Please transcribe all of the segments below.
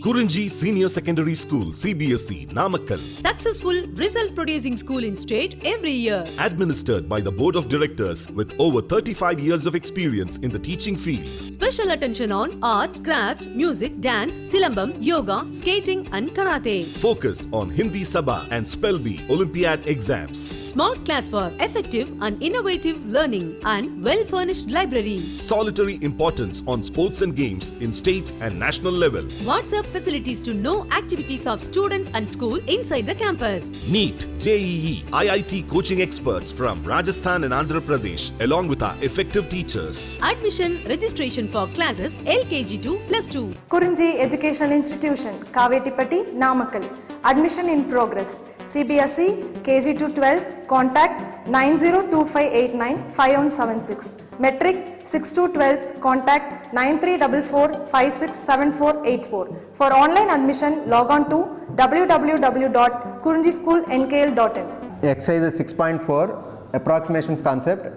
Kurinji Senior Secondary School, CBSE, Namakkal. Successful result producing school in state every year. Administered by the Board of Directors with over 35 years of experience in the teaching field. Special attention on art, craft, music, dance, silambam, yoga, skating and karate. Focus on Hindi Sabha and Spell Bee Olympiad exams. Smart class for effective and innovative learning and well-furnished library. Solitary importance on sports and games in state and national level. WhatsApp facilities to know activities of students and school inside the campus. NEET, JEE, IIT coaching experts from Rajasthan and Andhra Pradesh along with our effective teachers. Admission registration for classes LKG to +2. Kurinji Educational Institution, Kavetipatti, Namakkal. Admission in progress. CBSE, KG to 12, contact 9025895176. Metric 6 to 12, contact 9344567484. For online admission, log on to www.kurinjischoolnkl.in. Exercise 6.4 approximations concept.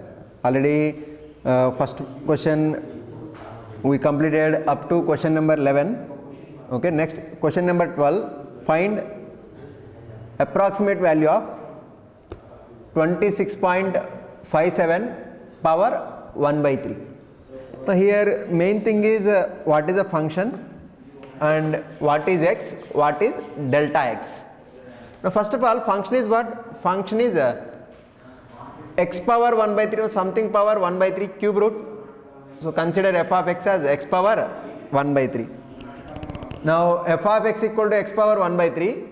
Already first question we completed up to question number 11. Okay, next question number 12. Find approximate value of 26.57 power 1 by 3. Now here main thing is what is a function and what is x, what is delta x. Now first of all, function is what? Function is x power 1 by 3 or something power 1 by 3 cube root. So consider f of x as x power 1 by 3. Now f of x equal to x power 1 by 3.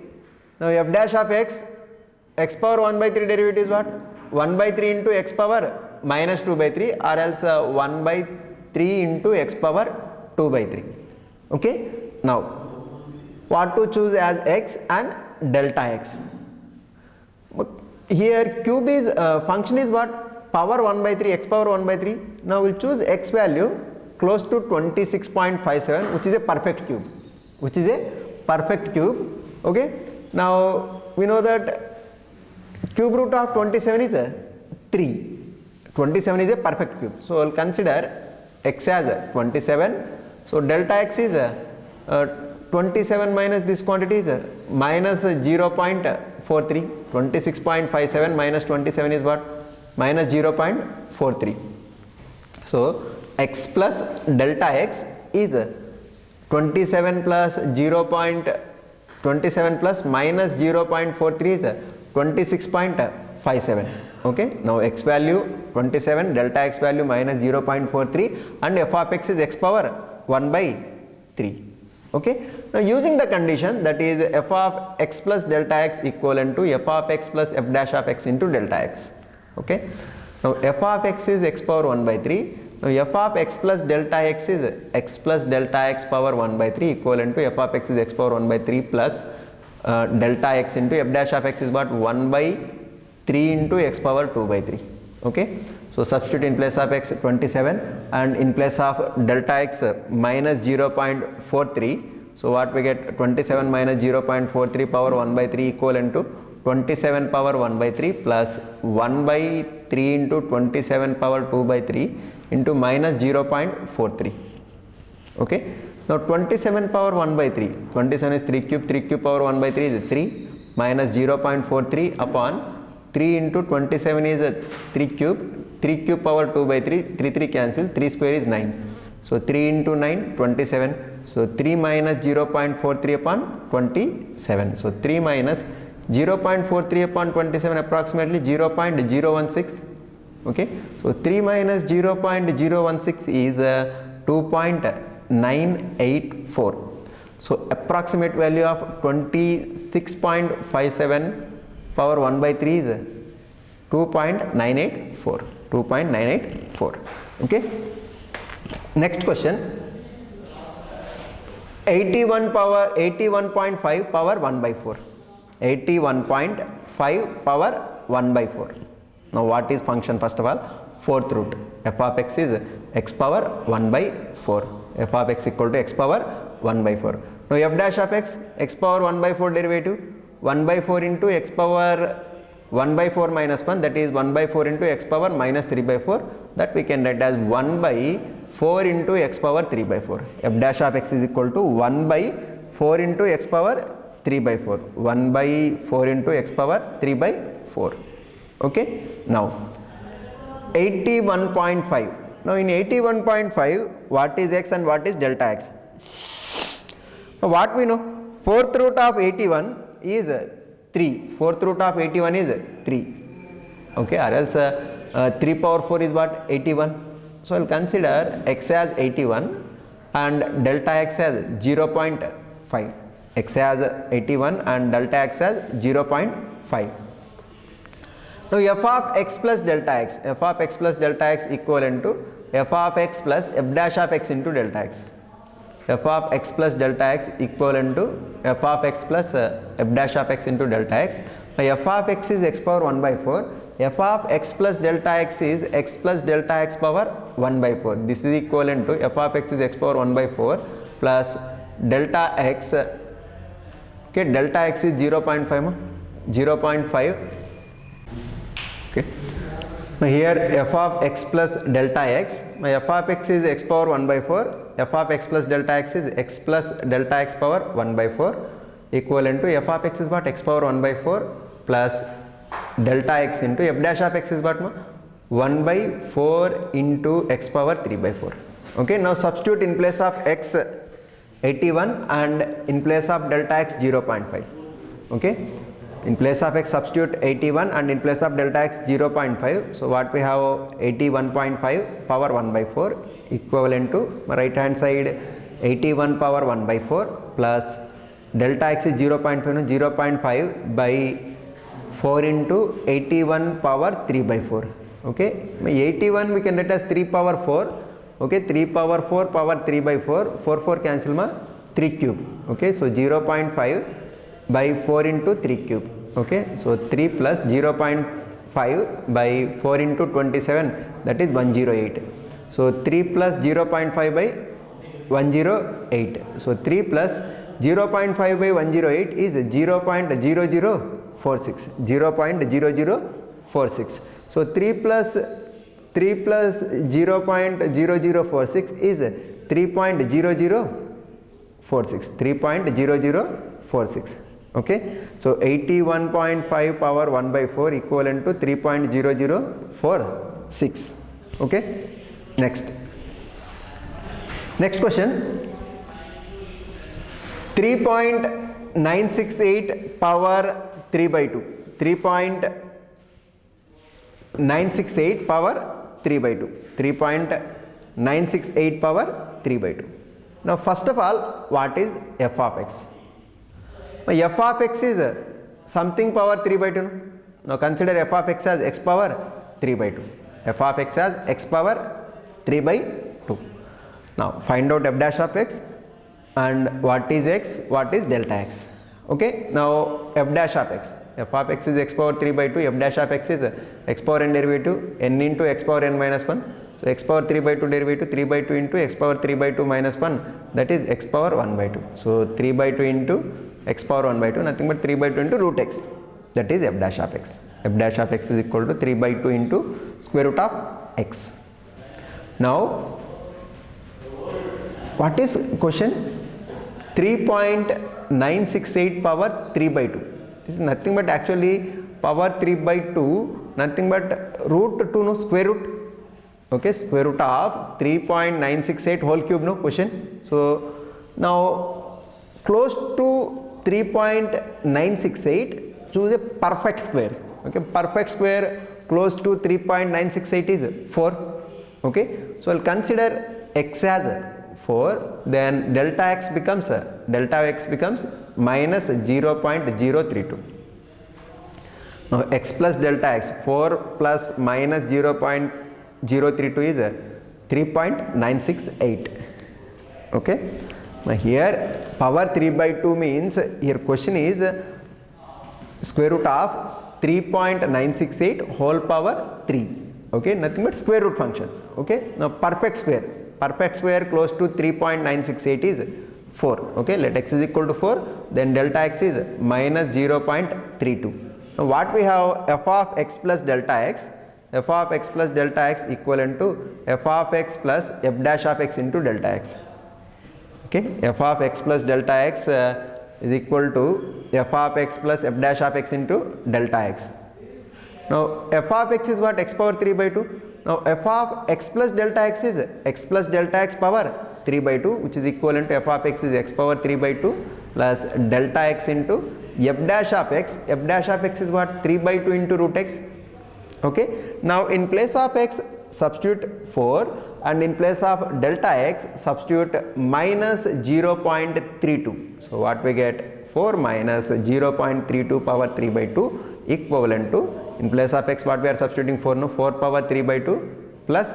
Now f dash of x, x power 1 by 3 derivative is what? 1 by 3 into x power minus 2 by 3 or else 1 by 3 into x power 2 by 3. Okay. Now what to choose as x and delta x. Here cube is function is what? Power 1 by 3, x power 1 by 3. Now we'll choose x value close to 26.57, which is a perfect cube. Which is a perfect cube. Okay. Now we know that cube root of 27 is 3. 27 is a perfect cube. So we'll consider x as 27. So delta x is 27 minus this quantity is minus 0.43. 26.57 minus 27 is what? Minus 0.43. So x plus delta x is 27 plus 27 plus minus 0.43 is 26.57. Okay. Now x value 27, delta x value minus 0.43 and f of x is x power 1 by 3. Okay. Now using the condition that is f of x plus delta x equivalent to f of x plus f dash of x into delta x. Okay. Now f of x is x power 1 by 3. Now f of x plus delta x is x plus delta x power 1 by 3 equivalent to f of x is x power 1 by 3 plus delta x into f dash of x is what? 1 by 3 into x power 2 by 3. Okay. So substitute in place of x 27 and in place of delta x minus 0.43. So what we get? 27 minus 0.43 power 1 by 3 equivalent to 27 power 1 by 3 plus 1 by 3 into 27 power 2 by 3 into minus 0.43. Okay. Now 27 power 1 by 3. 27 is 3 cube. 3 cube power 1 by 3 is 3 minus 0.43 upon 3 into 27 is 3 cube. 3 cube power 2 by 3. 3 3 cancel. 3 square is 9. So 3 into 9 27. So 3 minus 0.43 upon 27. So 3 minus 0.43 upon 27 approximately 0.016. Okay. So 3 minus 0.016 is 2.984. So approximate value of 26.57 power 1 by 3 is 2.984. 2.984. Okay. Next question. 81.5 power 1 by 4. 81.5 power 1 by 4. Now what is function? First of all, fourth root. F of x is x power 1 by 4. F of x equal to x power 1 by 4. Now f dash of x, x power 1 by 4 derivative, 1 by 4 into x power 1 by 4 minus 1, that is 1 by 4 into x power minus 3 by 4, that we can write as 1 by 4 into x power 3 by 4. F dash of x is equal to 1 by 4 into x power 3 by 4. 1 by 4 into x power 3 by 4. Okay. Now 81.5. Now in 81.5, what is x and what is delta x? Now what we know? 4th root of 81 is 3. 4th root of 81 is 3. Okay, or else 3 power 4 is what? 81. So I'll consider x as 81 and delta x as 0.5. X as 81 and delta x as 0.5. Now f of x plus delta x, f of x plus delta x equivalent to f of x plus f dash of x into delta x. F of x plus delta x equivalent to f of x plus f dash of x into delta x. Now f of x is x power 1 by 4. F of x plus delta x is x plus delta x power 1 by 4. This is equivalent to f of x is x power 1 by 4 plus delta x. Okay, delta x is 0.5. 0.5. Okay. Now here f of x plus delta x, my f of x is x power 1 by 4, f of x plus delta x is x plus delta x power 1 by 4 equivalent to f of x is what? X power 1 by 4 plus delta x into f dash of x is what? 1 by 4 into x power 3 by 4. Okay, now substitute in place of x 81 and in place of delta x 0.5. Okay, in place of x substitute 81 and in place of delta x 0.5. So what we have 81.5 power 1 by 4 equivalent to right hand side 81 power 1 by 4 plus delta x is 0.5, 0.5 by 4 into 81 power 3 by 4. Okay, 81 we can write as 3 power 4. Okay, 3 power 4 power 3 by 4, 4 cancel 3 cube. Okay, so 0.5 by 4 into 3 cube. Okay, so 3 plus 0.5 by 4 into 27, that is 108. So 3 plus 0.5 by 108. So 3 plus 0.5 by 108 is 0.0046. 0.0046. So 3 plus 0.0046 is 3.0046. 3.0046. Okay, so 81.5 power 1 by 4 equivalent to 3.0046. Okay, next question. 3.968 power 3 by 2. 3.968 power 3 by 2. 3.968 power 3 by 2. Now first of all, what is f of x? F of x is something power 3 by 2. Now consider f of x as x power 3 by 2. F of x as x power 3 by 2. Now find out f dash of x and what is x, what is delta x. Okay, now f dash of x. F of x is x power 3 by 2, f dash of x is x power n derivative n into x power n minus 1. So x power 3 by 2 derivative 3 by 2 into x power 3 by 2 minus 1, that is x power 1 by 2. So 3 by 2 into x power 1 by 2, nothing but 3 by 2 into root x, that is f dash of x. F dash of x is equal to 3 by 2 into square root of x. Now what is question? 3.968 power 3 by 2. This is nothing but actually power 3 by 2, nothing but root 2, no, square root. Okay, square root of 3.968 whole cube, no, question. So now close to 3.968, choose a perfect square. Okay, perfect square close to 3.968 is 4. Okay, so I'll consider x as 4, then delta x becomes minus 0.032. Now x plus delta x, 4 plus minus 0.032 is 3.968. Okay, now here power 3 by 2 means here question is square root of 3.968 whole power 3. Okay, nothing but square root function. Okay, now perfect square close to 3.968 is 4. Okay, let x is equal to 4, then delta x is minus 0.32. Now what we have? F of x plus delta x. F of x plus delta x equivalent to f of x plus f dash of x into delta x. Okay, f of x plus delta x is equal to f of x plus f dash of x into delta x. Now f of x is what? X power 3 by 2. Now f of x plus delta x is x plus delta x power 3 by 2, which is equivalent to f of x is x power 3 by 2 plus delta x into f dash of x. F dash of x is what? 3 by 2 into root x. Okay, now in place of x substitute 4 and in place of delta x substitute minus 0.32. So what we get? 4 minus 0.32 power 3 by 2 equivalent to, in place of x what we are substituting 4, no, 4 power 3 by 2 plus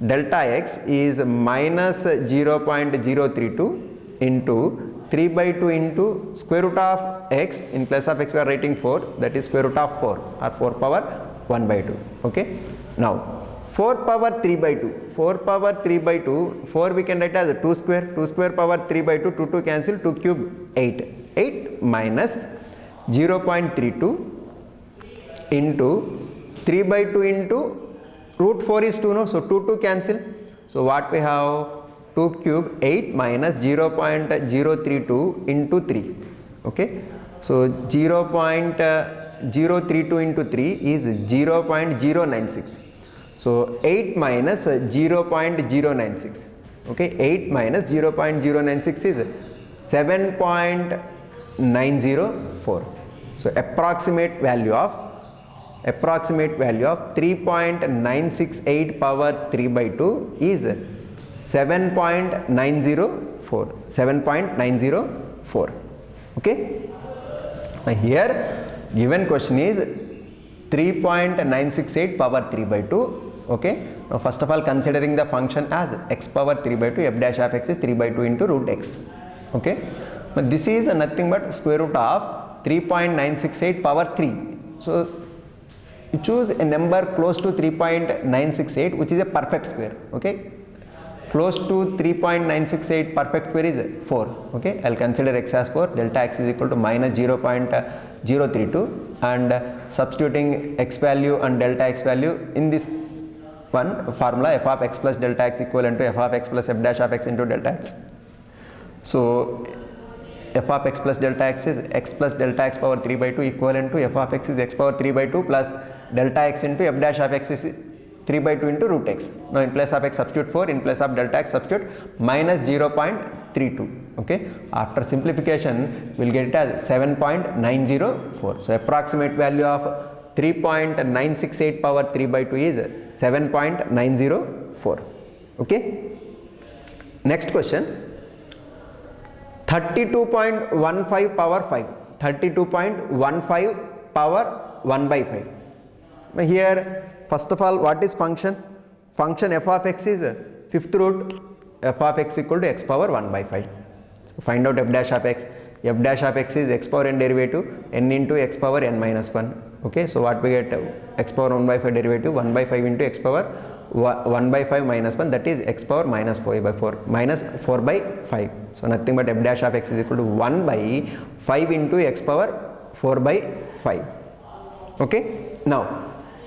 delta x is minus 0.032 into 3 by 2 into square root of x. In place of x we are writing 4, that is square root of 4 or 4 power 1 by 2. Okay, now 4 power 3 by 2, 4 power 3 by 2, 4 we can write as 2 square, 2 square power 3 by 2, 2 2 cancel, 2 cube 8, 8 minus 0.32 into 3 by 2 into root 4 is 2, no, so 2 2 cancel. So what we have? 2 cube 8 minus 0.032 into 3. Okay, so 0.032 into 3 is 0.096. So 8 minus 0.096. Okay, 8 minus 0.096 is 7.904. So approximate value of 3.968 power 3 by 2 is 7.904. 7.904. Okay, now here given question is 3.968 power 3 by 2. Okay, now first of all considering the function as x power 3 by 2, f dash of x is 3 by 2 into root x. Okay, but this is nothing but square root of 3.968 power 3. So you choose a number close to 3.968 which is a perfect square. Okay, close to 3.968 perfect square is 4. Okay, I will consider x as 4, delta x is equal to minus 0.032 and substituting x value and delta x value in this one formula, f of x plus delta x equivalent to f of x plus f dash of x into delta x. So f of x plus delta x is x plus delta x power 3 by 2 equivalent to f of x is x power 3 by 2 plus delta x into f dash of x is 3 by 2 into root x. Now in place of x substitute 4, in place of delta x substitute minus 0.32. Okay, after simplification we will get it as 7.904. So approximate value of 3.968 power 3 by 2 is 7.904. Okay, next question. 32.15 power 5, 32.15 power 1 by 5. Now here first of all what is function? Function f of x is fifth root f of x equal to x power 1 by 5. So find out f dash of x. F dash of x is x power n derivative n into x power n minus 1. Okay, so what we get? X power 1 by 5 derivative 1 by 5 into x power 1 by 5 minus 1, that is x power minus 4 by 4 minus 4 by 5. So nothing but f dash of x is equal to 1 by 5 into x power 4 by 5. Okay, now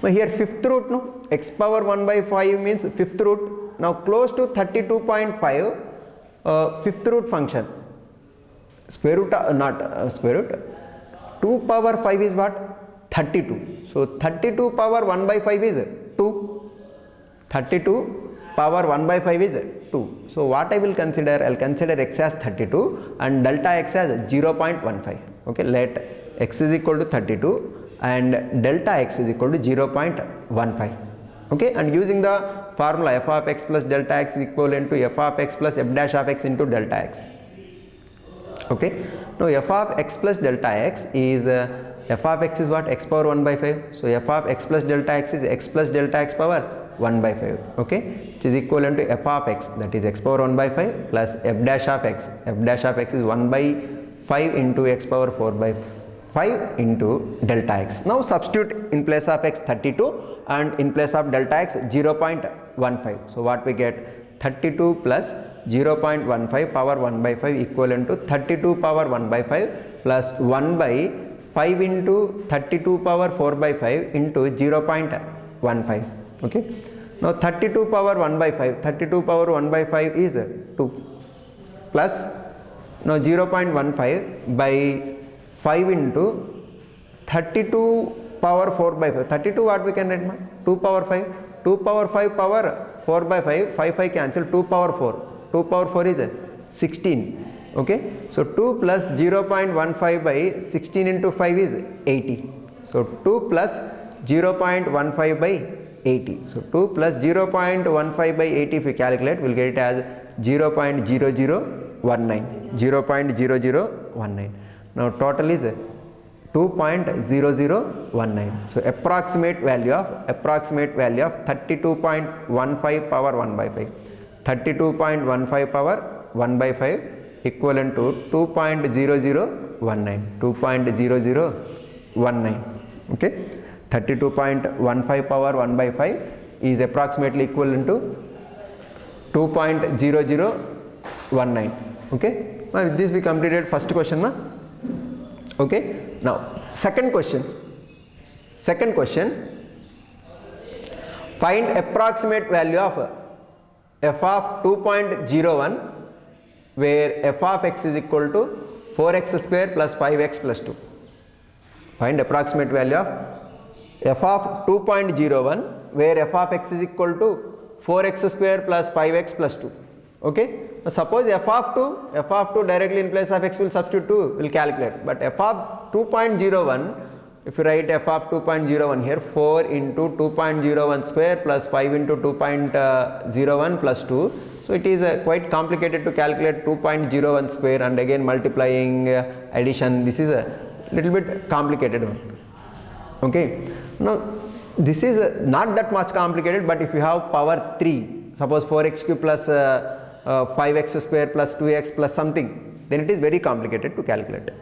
here fifth root, no, x power 1 by 5 means fifth root. Now close to 32.5 fifth root function, square root square root 2 power 5 is what? 32. So 32 power 1 by 5 is 2. 32 power 1 by 5 is 2. So what I will consider? I will consider x as 32 and delta x as 0.15. Okay, let x is equal to 32 and delta x is equal to 0.15. Okay, and using the formula f of x plus delta x is equivalent to f of x plus f dash of x into delta x. Okay, now f of x plus delta x is f of x is what? X power 1 by 5. So f of x plus delta x is x plus delta x power 1 by 5. Okay, which is equivalent to f of x, that is x power 1 by 5 plus f dash of x. F dash of x is 1 by 5 into x power 4 by 5 into delta x. Now substitute in place of x 32 and in place of delta x 0.15. So what we get? 32 plus 0.15 power 1 by 5 equivalent to 32 power 1 by 5 plus 1 by 5 into 32 power 4 by 5 into 0.15. Okay, now 32 power 1 by 5, 32 power 1 by 5 is 2. plus now 0.15 by 5 into 32 power 4 by 5. 32 what we can write, ma? 2 power 5. 2 power 5 power 4 by 5. 5 cancel. 2 power 4. 2 power 4 is 16. Okay. So 2 plus 0.15 by 16 into 5 is 80. So 2 plus 0.15 by 80. So 2 plus 0.15 by 80 if we calculate, we'll get it as 0.0019. 0.0019. Now total is 2.0019. So approximate value of 32.15 power 1 by 5. 32.15 power 1 by 5 equivalent to 2.0019. 2.0019. Okay. 32.15 power 1 by 5 is approximately equivalent to 2.0019. Okay. Now with this we completed first question, ma? Okay. Now second question. Find approximate value of f of 2.01 where f of x is equal to 4x square plus 5x plus 2. Find approximate value of f of 2.01 where f of x is equal to 4x square plus 5x plus 2. Okay. Now suppose f of 2 directly in place of x will substitute 2, will calculate, but f of 2.01, if you write f of 2.01 here, 4 into 2.01 square plus 5 into 2.01 plus 2. So it is quite complicated to calculate 2.01 square and again multiplying, addition. This is a little bit complicated one. Okay. Now this is not that much complicated, but if you have power 3, suppose 4x cube plus 5x square plus 2x plus something, then it is very complicated to calculate.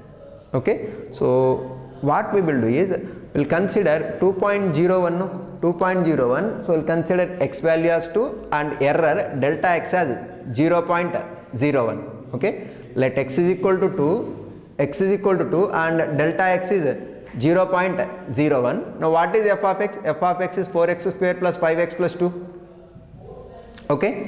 Okay. So what we will do is, we will consider 2.01, so we will consider x value as 2 and error delta x as 0.01. Okay. Let x is equal to 2 and delta x is 0.01. Now what is f of x? F of x is 4x square plus 5x plus 2. Okay.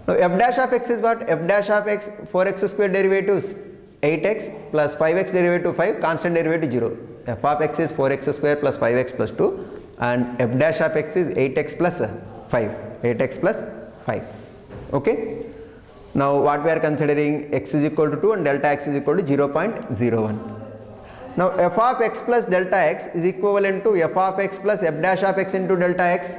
Now f dash of x is what? F dash of x, 4x square derivatives 8x plus 5x derivative 5, constant derivative 0. F of x is 4x square plus 5x plus 2 and f dash of x is 8x plus 5. 8x plus 5. Okay. Now what we are considering, x is equal to 2 and delta x is equal to 0.01. Now f of x plus delta x is equivalent to f of x plus f dash of x into delta x.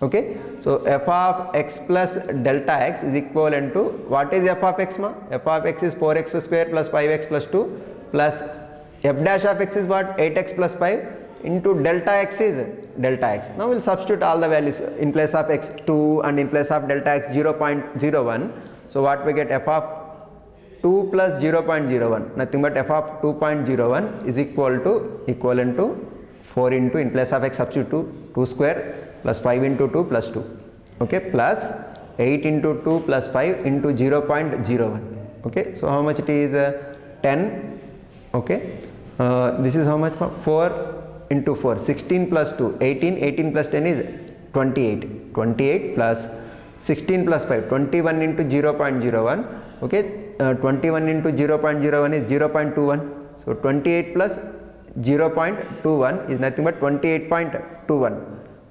Okay. So f of x plus delta x is equivalent to, what is f of x, ma? F of x is 4x square plus 5x plus 2 plus f dash of x is what? 8x plus 5 into delta x is delta x. Now we will substitute all the values in place of x 2 and in place of delta x 0.01. So what we get, f of 2 plus 0.01, nothing but f of 2.01 is equivalent to 4 into, in place of x substitute 2 square plus 5 into 2 plus 2. Okay. Plus 8 into 2 plus 5 into 0.01. Okay. So how much it is? 10. Okay. This is how much? 4 into 4, 16 plus 2, 18, 18 plus 10 is 28, 28 plus 16 plus 5, 21 into 0.01, okay, 21 into 0.01 is 0.21, so 28 plus 0.21 is nothing but 28.21,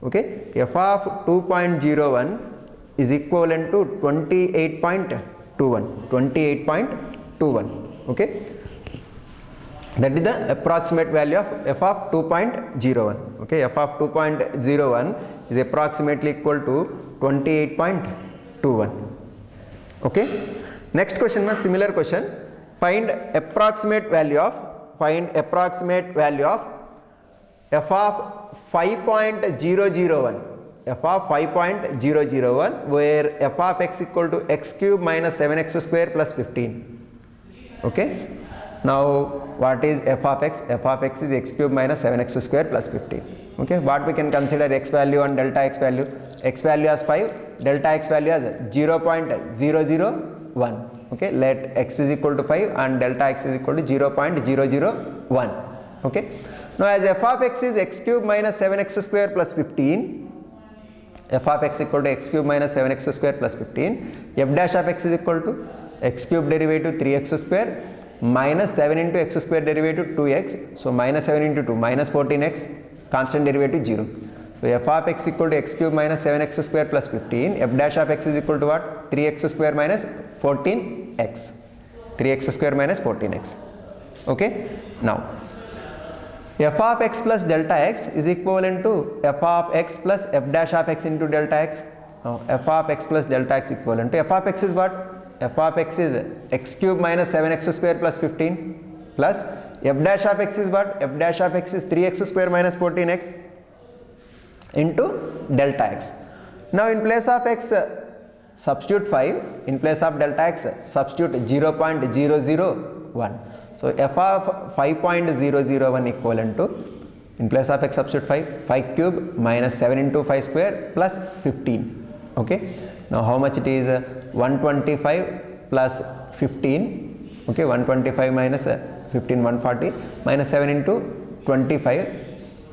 okay. F of 2.01 is equivalent to 28.21, okay. That is the approximate value of f of 2.01. Okay, f of 2.01 is approximately equal to 28.21. Okay. Next question was similar question. Find approximate value of f of 5.001. F of 5.001 where f of x equal to x cube minus 7x square plus 15. Okay. Now what is f of x? F of x is x cube minus 7x square plus 15. Okay. What we can consider x value and delta x value? X value as 5, delta x value as 0.001. Okay. Let x is equal to 5 and delta x is equal to 0.001. Okay. Now as f of x is x cube minus 7x square plus 15, f of x equal to x cube minus 7x square plus 15, f dash of x is equal to x cube derivative 3x square minus 7 into x square derivative 2x. So minus 7 into 2 minus 14x, constant derivative 0. So f of x equal to x cube minus 7x square plus 15. F dash of x is equal to what? 3x square minus 14x. 3x square minus 14x. Okay. Now f of x plus delta x is equivalent to f of x plus f dash of x into delta x. Now f of x plus delta x equivalent to f of x is what? F of x is x cube minus 7x square plus 15 plus f dash of x is what? F dash of x is 3x square minus 14x into delta x. Now in place of x substitute 5, in place of delta x substitute 0.001. So f of 5.001 equivalent to, in place of x substitute 5 cube minus 7 into 5 square plus 15. Okay. Now how much it is? 125 plus 15. Okay, 125 minus 15, 140 minus 7 into 25.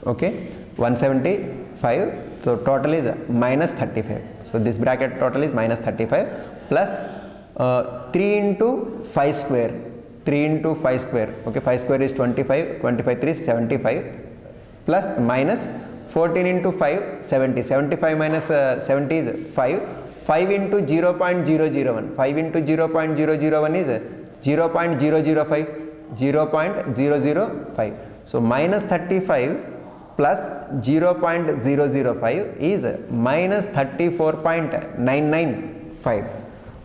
Okay, 175. So total is minus 35. So this bracket total is minus 35 plus 3 into 5 square. 3 into 5 square. Okay, 5 square is 25. 25 3 is 75 plus minus 14 into 5 70. 75 minus 70 is 5. 5 into 0.001. 5 into 0.001 is 0.005. 0.005. So minus 35 plus 0.005 is minus 34.995.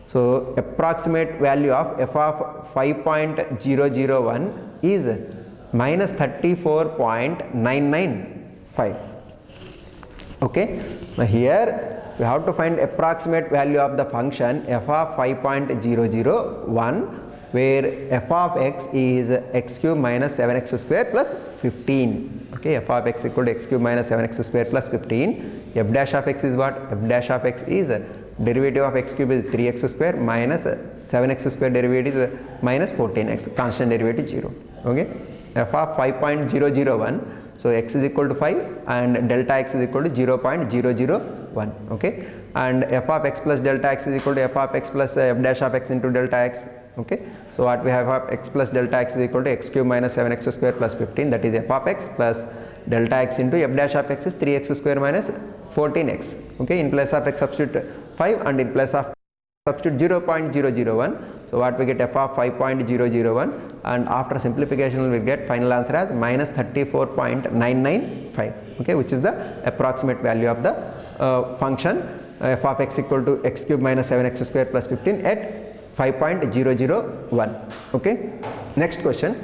So approximate value of f of 5.001 is minus 34.995. Okay. Now here we have to find approximate value of the function f of 5.001, where f of x is x cube minus 7x square plus 15. Okay, f of x equal to x cube minus 7x square plus 15. F dash of x is what? F dash of x is derivative of x cube is 3x square minus 7x square derivative is minus 14x, constant derivative 0. Okay, f of 5.001. So x is equal to 5 and delta x is equal to 0.001. Okay, and f of x plus delta x is equal to f of x plus f dash of x into delta x. Okay, so what we have of x plus delta x is equal to x cube minus 7x square plus 15, that is f of x plus delta x into f dash of x is 3x square minus 14x. Okay, in place of x substitute 5 and in place of substitute 0.001. So what we get? F of 5.001, and after simplification we get final answer as minus 34.995. Okay, which is the approximate value of the function f of x equal to x cube minus 7x square plus 15 at 5.001. Okay, next question,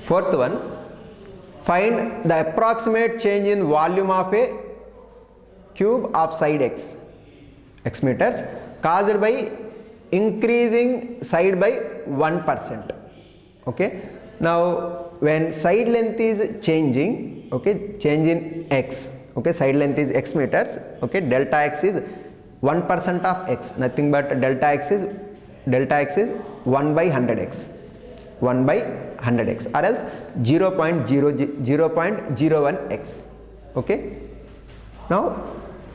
fourth one. Find the approximate change in volume of a cube of side x meters caused by increasing side by 1%. Okay, now when side length is changing, okay, change in x, okay, side length is x meters, okay, delta x is 1% of x, nothing but delta x is 1 by 100x, 1 by 100x, or else 0.01x. Okay, now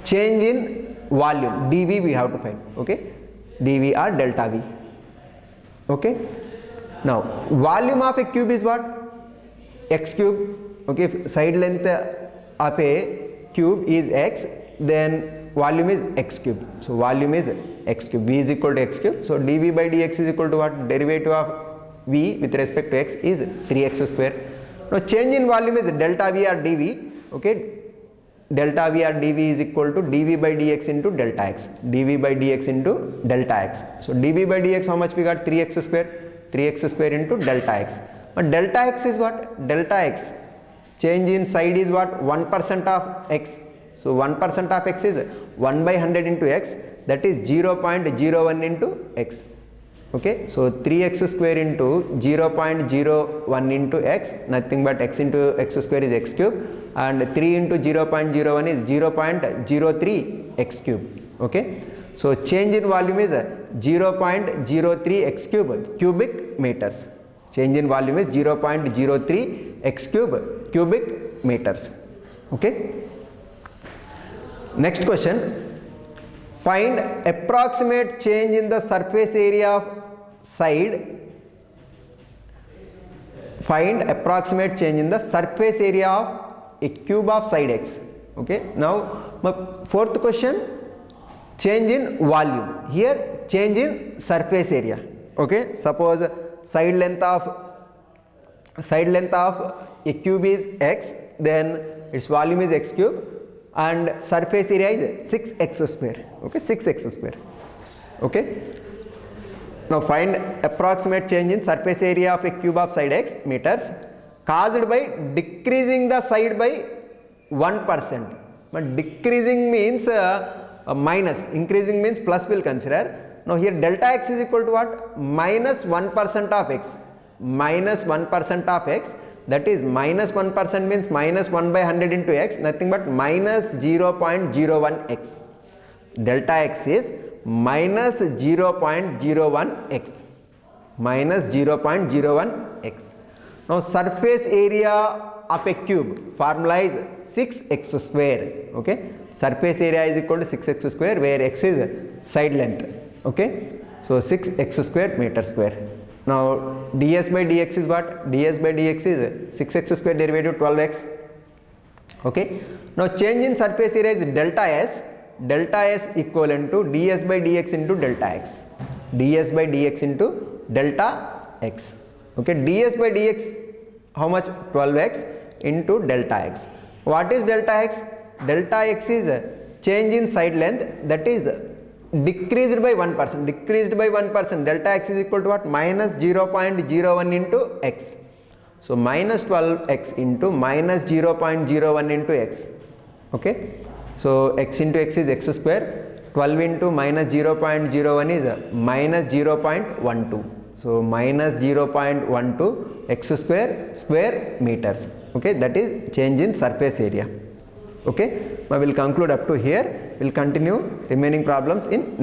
change in volume dv we have to find. Okay, dv or delta v. Okay, now volume of a cube is what? X cube. Okay, if side length of a cube is x, then volume is x cube. So volume is x cube. V is equal to x cube. So dv by dx is equal to what? Derivative of v with respect to x is 3x square. Now change in volume is delta v or dv. Okay, delta v or dv is equal to dv by dx into delta x. dv by dx into delta x. So dv by dx, how much we got? 3x square. 3x square into delta x. But delta x is what? Delta x, change in side is what? 1% of x. So 1% of x is 1 by 100 into x, that is 0.01 into x. Okay, so 3x square into 0.01 into x, nothing but x into x square is x cube, and 3 into 0.01 is 0.03 x cube. Okay, so change in volume is 0.03 x cube cubic meters. Change in volume is 0.03 x cube cubic meters. Okay. Next question, find approximate change in the surface area of side. Find approximate change in the surface area of a cube of side x. Okay, now my fourth question, change in volume. Here change in surface area. Okay, suppose side length of a cube is x, then its volume is x cube and surface area is 6x square. Okay, 6x square. Okay, now find approximate change in surface area of a cube of side x meters caused by decreasing the side by 1%. But decreasing means minus, increasing means plus will consider. Now here delta x is equal to what? Minus 1% of x. Minus 1% of x, that is minus 1% means minus 1 by 100 into x, nothing but minus 0.01x. Delta x is minus 0.01x. Minus 0.01x. Now surface area of a cube, formula is 6x square. Okay, surface area is equal to 6x square, where x is side length. Okay, so 6x square meter square. Now ds by dx is what? ds by dx is 6x square derivative 12x. Okay, now change in surface area is delta s. Delta s equivalent to ds by dx into delta x. ds by dx into delta x. Okay, ds by dx how much? 12x into delta x. What is delta x? Delta x is change in side length, that is decreased by 1%. Decreased by 1%. Delta x is equal to what? Minus 0.01 into x. So minus 12x into minus 0.01 into x. Okay, so x into x is x square. 12 into minus 0.01 is minus 0.12. So minus 0.12 x square meters. Okay, that is change in surface area. Okay, I will conclude up to here. We'll continue remaining problems in next.